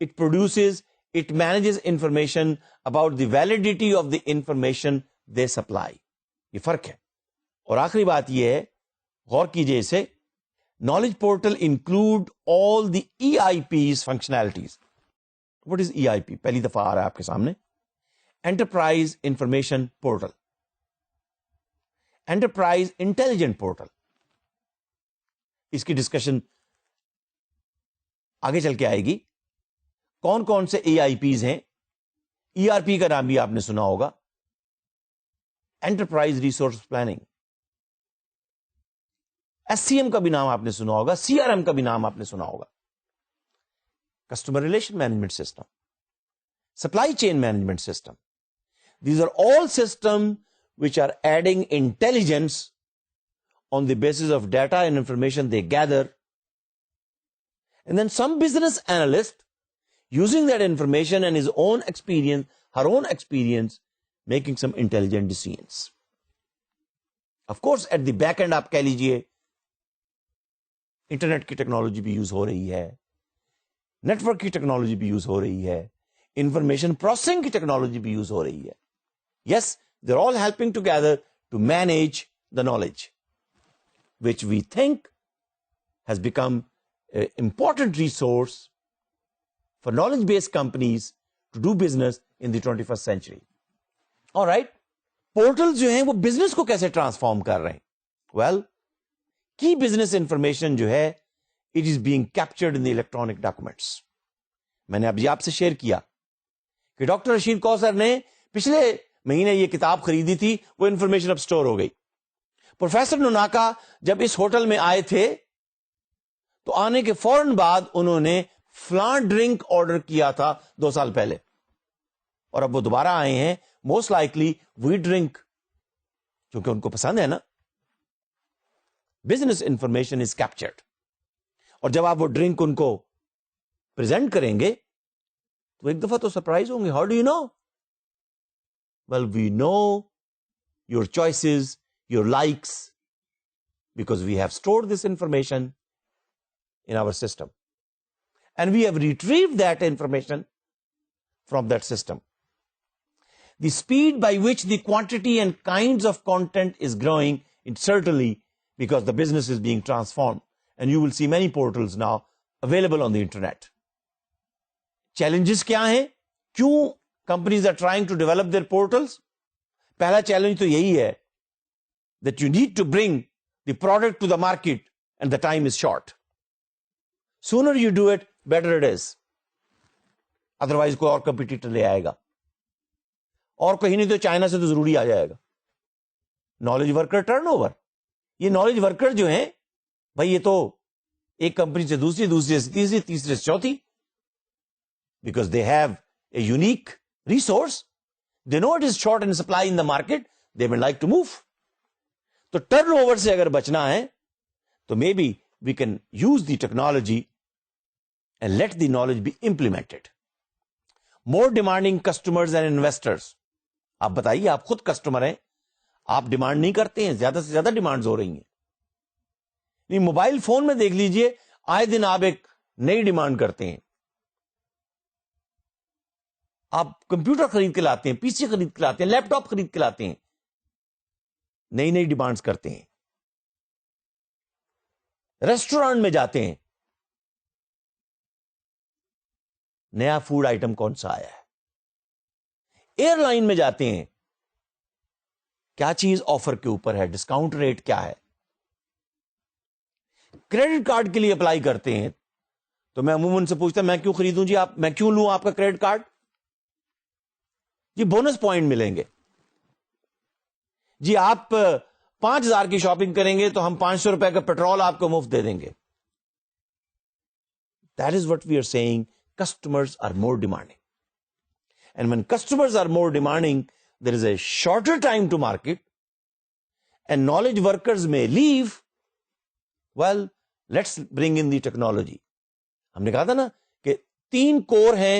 A: it produces, it manages information about the validity of the information they supply. یہ فرق ہے. اور آخری بات یہ ہے، غور کیجئے اسے، knowledge portal include all the EIP's functionalities. What is EIP? پہلی دفعہ آ رہا ہے آپ کے سامنے. Enterprise Information Portal, Enterprise Intelligent Portal. اس کی ڈسکشن آگے چل کے آئے گی. کون کون سے EIP's ہیں؟ ERP کا نام بھی آپ نے سنا ہوگا، Enterprise Resource Planning. SCM کا بھی نام آپ نے سنا ہوگا، CRM کا بھی نام آپ نے سنا ہوگا، customer relation management system, supply chain management system. These are all system which are adding intelligence on the basis of data and information they gather. And then some business analyst using that information and his own experience, her own experience, making some intelligent decisions. Of course, at the back end آپ کہہ لیجئے internet کی technology بھی use ہو رہی ہے، network کی technology بھی use ہو رہی ہے، انفارمیشن پروسیسنگ کی ٹیکنالوجی بھی یوز ہو رہی ہے. یس، they're all helping together to manage the knowledge, which we think has become an important resource for knowledge-based companies to do business in the 21st century. All right. Portals جو ہیں وہ business کو کیسے transform کر رہے ہیں؟ Well, key business information جو ہے it is being captured in the electronic documents. میں نے ابھی آپ سے شیئر کیا کہ ڈاکٹر رشید کوثر نے پچھلے مہینے یہ کتاب خریدی تھی, وہ انفارمیشن اب سٹور ہو گئی. پروفیسر نوناکا جب اس ہوٹل میں آئے تھے تو آنے کے فوراً بعد انہوں نے فلاں ڈرنک آرڈر کیا تھا 2 سال پہلے, اور اب وہ دوبارہ آئے ہیں, موسٹ لائکلی وہی ڈرنک, کیونکہ ان کو پسند ہے نا. بزنس انفارمیشن از کیپچرڈ, اور جب آپ وہ ڈرنک ان کو پریزنٹ کریں گے تو ایک دفعہ تو سرپرائز ہوں گے. How do you know? Well we know your choices, your likes, because we have stored this information in our system, and we have retrieved that information from that system. The speed by which the quantity and kinds of content is growing, it's certainly because the business is being transformed, and you will see many portals now available on the internet. Challenges kya hain? Kyun companies are trying to develop their portals? Pehla challenge to yahi hai that you need to bring the product to the market and the time is short. Sooner you do it, better it is. Otherwise کوئی اور competitor لے آئے گا, اور کہیں نہیں تو China سے تو ضروری آ جائے گا. نالج ورکر ٹرن اوور, یہ نالج ورکر جو ہیں بھائی, یہ تو ایک کمپنی سے دوسری, دوسری سے تیسری, تیسری سے چوتھی, because they have a unique resource, they know it is short in supply in the market, they would like to move. تو ٹرن اوور سے اگر بچنا ہے تو may be we can use the technology and let the knowledge be implemented. More demanding customers and investors. آپ بتائیے, آپ خود کسٹمر ہیں, آپ ڈیمانڈ نہیں کرتے ہیں, زیادہ سے زیادہ ڈیمانڈز ہو رہی ہیں. نہیں, موبائل فون میں دیکھ لیجئے, آئے دن آپ ایک نئی ڈیمانڈ کرتے ہیں. آپ کمپیوٹر خرید کے لاتے ہیں, پی سی خرید کے لاتے ہیں, لیپ ٹاپ خرید کے لاتے ہیں, نئی نئی ڈیمانڈز کرتے ہیں. ریسٹورانٹ میں جاتے ہیں, نیا فوڈ آئٹم کون سا آیا ہے. ایئر لائن میں جاتے ہیں, کیا چیز آفر کے اوپر ہے, ڈسکاؤنٹ ریٹ کیا ہے. کریڈٹ کارڈ کے لیے اپلائی کرتے ہیں تو میں عموماً سے پوچھتا میں کیوں خریدوں جی, میں کیوں لوں آپ کا کریڈٹ کارڈ؟ جی بونس پوائنٹ ملیں گے. جی آپ 5,000 کی شاپنگ کریں گے تو ہم 500 روپے کا پیٹرول آپ کو مفت دے دیں گے. That is what we are seeing. Customers are more demanding. And when customers are more demanding, there is a shorter time to market and knowledge workers may leave. Well, let's bring in the technology. ہم نے کہا تھا نا کہ 3 کور ہیں,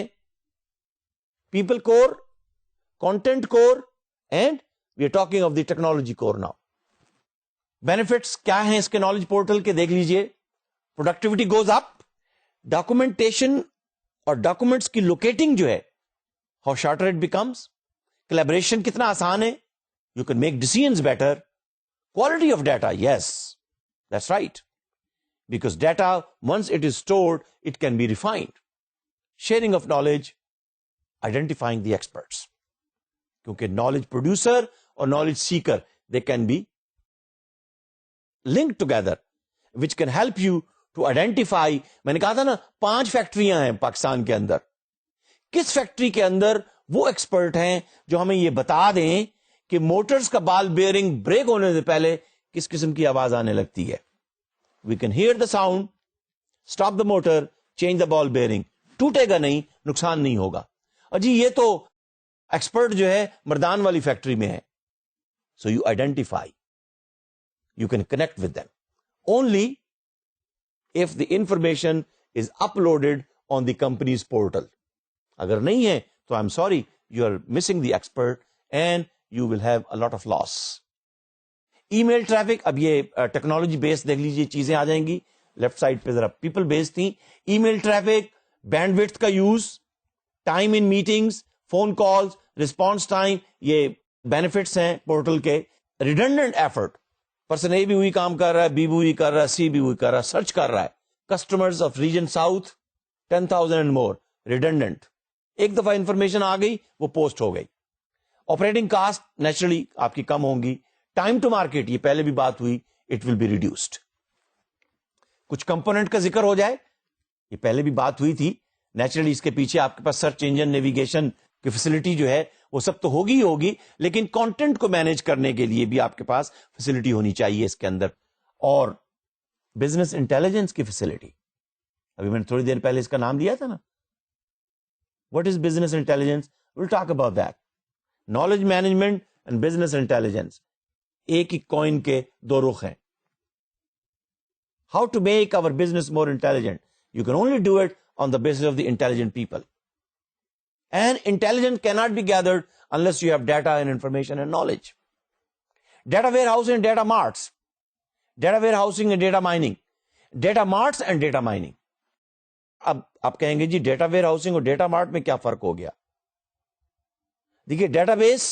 A: people core, content core, and we are talking of the technology core now. Benefits کیا ہیں اس کے knowledge portal کے, دیکھ لیجئے. Productivity goes up, documentation اور ڈاکومنٹس کی لوکیٹنگ جو ہے, how shorter it becomes, collaboration کتنا آسان ہے, you can make decisions better, quality of data, yes that's right, because data once it is stored it can be refined. Sharing of knowledge, identifying the experts, کیونکہ knowledge producer اور knowledge seeker they can be link together, which can help you to identify. میں نے کہا تھا نا 5 فیکٹریاں ہیں پاکستان کے اندر, کس فیکٹری کے اندر وہ ایکسپرٹ ہیں جو ہمیں یہ بتا دیں کہ موٹرز کا بال بیئرنگ بریک ہونے سے پہلے کس قسم کی آواز آنے لگتی ہے. We can hear the sound, stop the motor, change the ball bearing, ٹوٹے گا نہیں, نقصان نہیں ہوگا. اور جی یہ تو ایکسپرٹ جو ہے مردان والی فیکٹری میں ہے. So you identify, you can connect with them only if the information is uploaded on the company's portal. اگر نہیں ہے تو I'm sorry, you are missing the expert and you will have a lot of loss. Email traffic, اب یہ technology بیس دیکھ لیجیے, چیزیں آ جائیں گی. لیفٹ سائڈ پہ ذرا پیپل بیس تھیں. Email traffic, bandwidth کا use, time in meetings, phone calls, response time, یہ بینیفٹس ہیں پورٹل کے. ریڈنڈنٹ ایفرٹ, پرسن اے بھی وہی کام کر رہا ہے, بی بھی وہی کر رہا ہے, سی بھی وہی کر رہا ہے, سرچ کر رہا ہے. Customers of region south 10,000 and more, redundant. ایک دفعہ انفارمیشن آ گئی وہ پوسٹ ہو گئی. آپریٹنگ کاسٹ نیچرلی آپ کی کم ہوں گی. ٹائم ٹو مارکیٹ, یہ پہلے بھی بات ہوئی, اٹ ول بی ریڈیوسڈ. کچھ کمپوننٹ کا ذکر ہو جائے, یہ پہلے بھی بات ہوئی تھی, نیچرلی اس کے پیچھے آپ کے پاس سرچ انجن, نیویگیشن کی فیسلٹی جو ہے وہ سب تو ہوگی ہی ہوگی, لیکن کانٹینٹ کو مینج کرنے کے لیے بھی آپ کے پاس فیسلٹی ہونی چاہیے اس کے اندر. اور بزنس انٹیلیجنس کی فیسلٹی, ابھی میں نے تھوڑی دیر پہلے اس کا نام دیا تھا نا, what is business intelligence, will talk about that. Knowledge management and business intelligence ایک ہی کوئن کے دو رخ ہیں. How to make our business more intelligent, you can only do it on the basis of the intelligent people. And intelligence cannot be gathered unless you have data and information and knowledge. Data warehousing and data marts. Data warehousing and data mining. Data marts and data mining. اب آپ کہیں گے جی data where housing اور data mart میں کیا فرق ہو گیا؟ دیکھیے data base,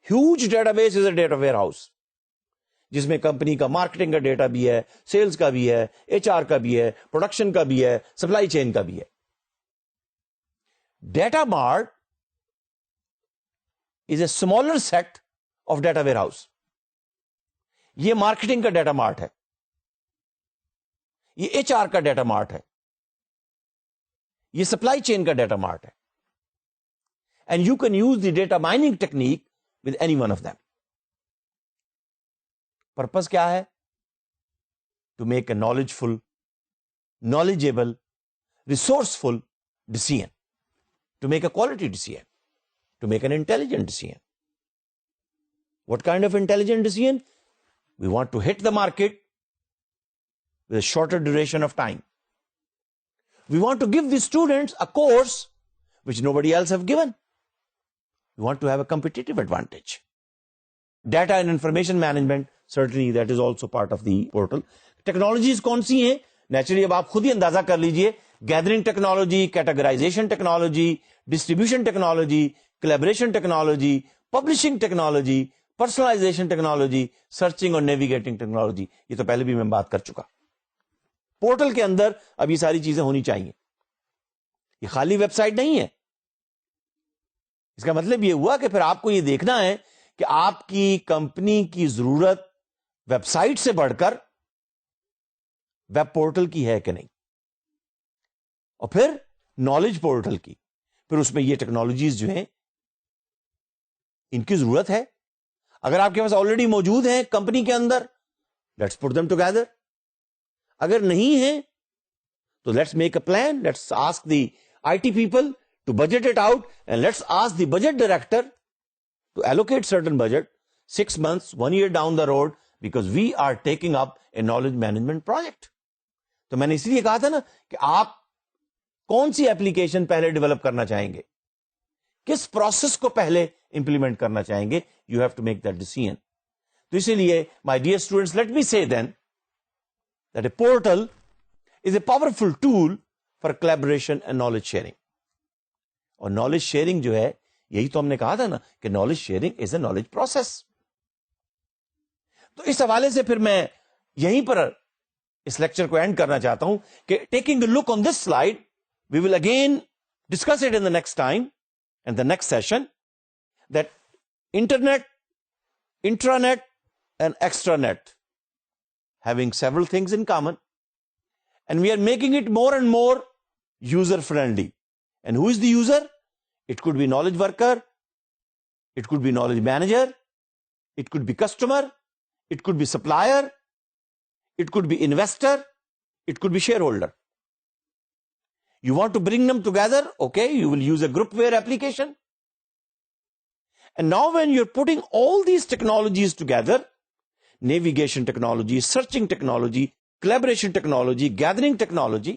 A: huge data base is a data where house, جس میں کمپنی کا مارکیٹنگ کا ڈیٹا بھی ہے, سیلز کا بھی ہے, ایچ آر کا بھی ہے, پروڈکشن کا بھی ہے, سپلائی چین کا بھی ہے. Data mart is a smaller set of data warehouse. یہ مارکیٹنگ کا ڈیٹا مارٹ ہے, یہ ایچ آر کا ڈیٹا مارٹ ہے, یہ سپلائی چین کا ڈیٹا مارٹ ہے. And you can use the data mining technique with any one of them. Purpose کیا ہے؟ To make a knowledgeable, resourceful decision. To make a quality decision, to make an intelligent decision. What kind of intelligent decision? We want to hit the market with a shorter duration of time. We want to give the students a course which nobody else have given. We want to have a competitive advantage. Data and information management, certainly that is also part of the portal. Technologies کون سی ہیں؟ Naturally اب آپ خود ہی اندازہ کر لیجئے. Gathering technology, categorisation technology, distribution technology, calibration technology, publishing technology, personalisation technology, searching اور navigating technology. یہ تو پہلے بھی میں بات کر چکا. پورٹل کے اندر اب یہ ساری چیزیں ہونی چاہیے. یہ خالی ویب سائٹ نہیں ہے. اس کا مطلب یہ ہوا کہ پھر آپ کو یہ دیکھنا ہے کہ آپ کی کمپنی کی ضرورت ویب سائٹ سے بڑھ کر ویب پورٹل کی ہے کہ نہیں, اور پھر نالج پورٹل کی. پھر اس میں یہ ٹیکنالوجیز جو ہیں ان کی ضرورت ہے. اگر آپ کے پاس آلریڈی موجود ہیں کمپنی کے اندر, لیٹس پٹ دم ٹوگیدر. اگر نہیں ہے تو let's make a plan, let's ask the I T people to budget it out, and let's ask the budget director to allocate certain budget 6 months, 1 year down the road, because we are taking up a knowledge management project. تو میں نے اس لیے کہا تھا نا کہ آپ کون سی ایپلیکیشن پہلے ڈیولپ کرنا چاہیں گے, کس پروسیس کو پہلے امپلیمنٹ کرنا چاہیں گے. You have to make that decision. تو اسی لیے my dear students, let me say then that a portal is a powerful tool for collaboration and knowledge sharing. اور نالج شیئرنگ جو ہے, یہی تو ہم نے کہا تھا نا کہ knowledge sharing is a knowledge process. تو اس حوالے سے پھر میں یہیں پر اس لیکچر کو اینڈ کرنا چاہتا ہوں کہ taking a look on this slide, we will again discuss it in the next time and the next session, that internet, intranet and extranet having several things in common, and we are making it more and more user friendly. And who is the user? It could be knowledge worker, it could be knowledge manager, it could be customer, it could be supplier, it could be investor, it could be shareholder. You want to bring them together? Okay, you will use a groupware application. And now when you're putting all these technologies together, navigation technology, searching technology, collaboration technology, gathering technology,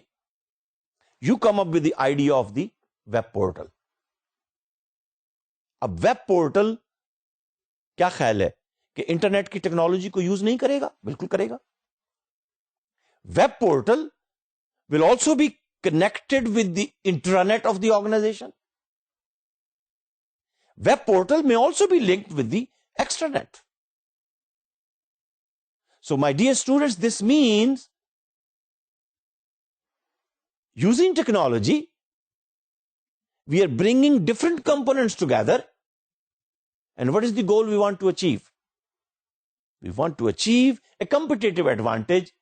A: you come up with the idea of the web portal. اب web portal کیا خیال ہے کہ internet کی technology کو use نہیں کرے گا؟ بالکل کرے گا. Web portal will also be connected with the intranet of the organization. Web portal may also be linked with the extranet. So my dear students, this means Using technology, we are bringing different components together. And what is the goal we want to achieve? We want to achieve a competitive advantage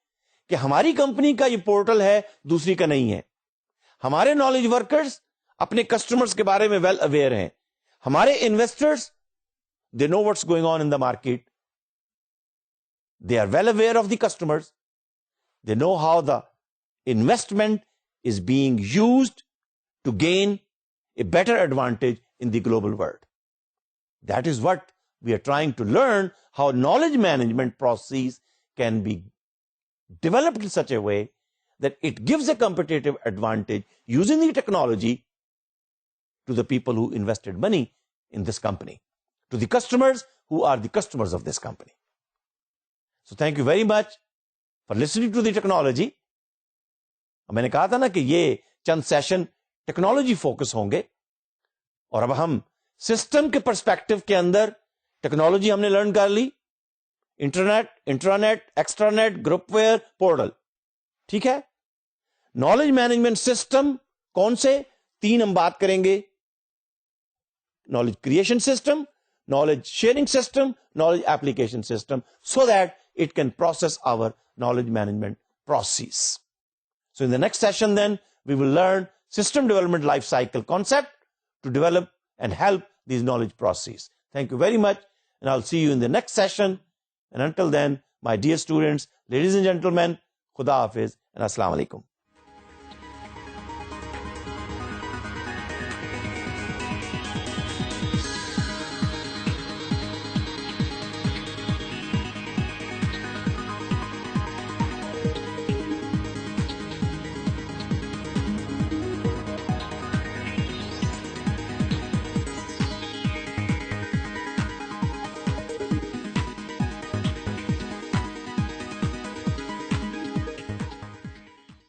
A: کہ ہماری company کا یہ portal ہے, دوسری کا نہیں ہے. ہمارے نالج ورکرز اپنے کسٹمرز کے بارے میں ویل اویئر ہیں. ہمارے investors they know what's going on in the market. They are well aware of the customers. They know how the investment is being used to gain a better advantage in the global world. That is what we are trying to learn, how knowledge management processes can be developed in such a way that it gives a competitive advantage using the technology to the people who invested money in this company, to the customers who are the customers of this company. So thank you very much for listening to the technology. میں نے کہا تھا نا کہ یہ چند session technology focus ہوں گے, اور اب ہم سسٹم کے پرسپیکٹو کے اندر ٹیکنالوجی ہم نے لرن کر لی. Internet, intranet, extranet, groupware, portal. ٹھیک ہے. نالج مینجمنٹ سسٹم کون سے 3 ہم بات کریں گے. Knowledge creation system, knowledge sharing system, knowledge application system, so that it can process our knowledge management processes. So in the next session then, we will learn system development life cycle concept to develop and help these knowledge processes. Thank you very much, and I'll see you in the next session. And until then, my dear students, ladies and gentlemen, Khuda Hafiz and Assalamu Alaikum.